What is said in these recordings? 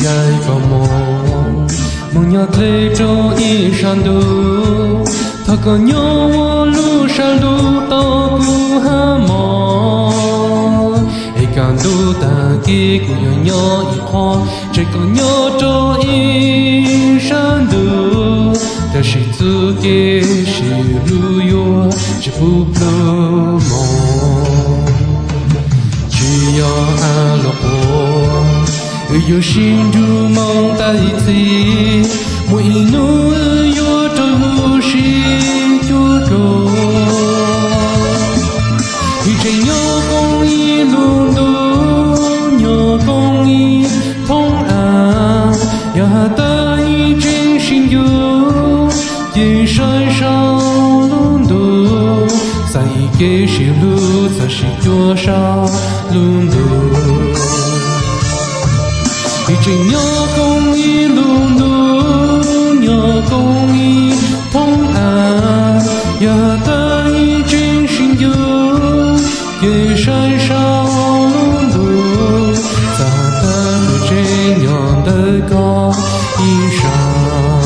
dài có mong nhớ thế cho ý san du thật có nhớ lu san du to cu ha mò ai càng du ta kia cu nhớ ý khó chỉ có nhớ cho ý san du ta chỉ tu kia chỉ lu yo chỉ bu lu mò chỉ yo a lo yo xin du mong ta thi mỗi nu yo tu si yo do hi chỉ nhớ con y luôn do nhớ con y thông à ya ta y chính xin yo chỉ sai sao luôn do sai cái gì lu ta chỉ cho sao luôn do chỉ nhớ công y luôn luôn nhớ công y thông à ya ta y chính xin yêu kể sai sao luôn đủ ta ta cứ trên nhọn đời có y sao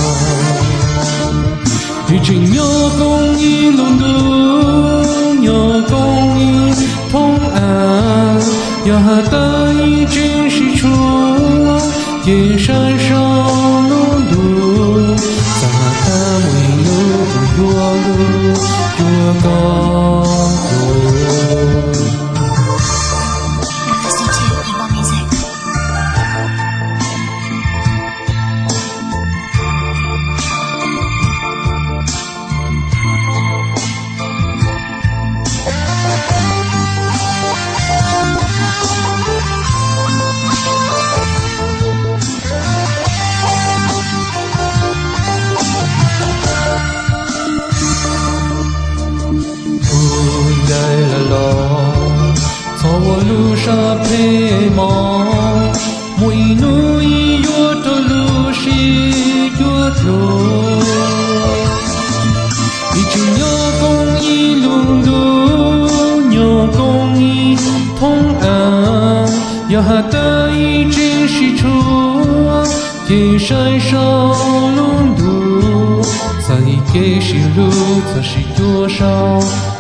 chỉ nhớ công y luôn luôn nhớ công y thông à ya ta y chính xin chúa夜山上路路，在他们路不越路越高。我路上陪忙，每路一月的路是月路，一直有公益路路，有公益同安，要的一直是出，给山上路路，在给是路，才是多少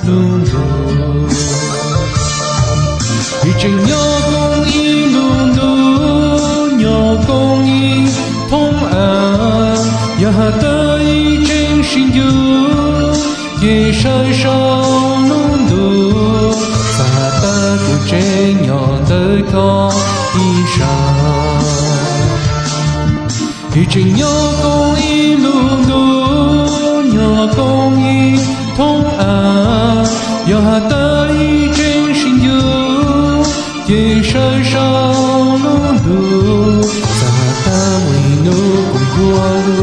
路路。一直有公益路路，有公益同安，要的一真心有，也山上路路，在的不真样的高衣裳。一直有公益路路，有公益同安，要的一真心有。夜山上路路，在大门路不远路。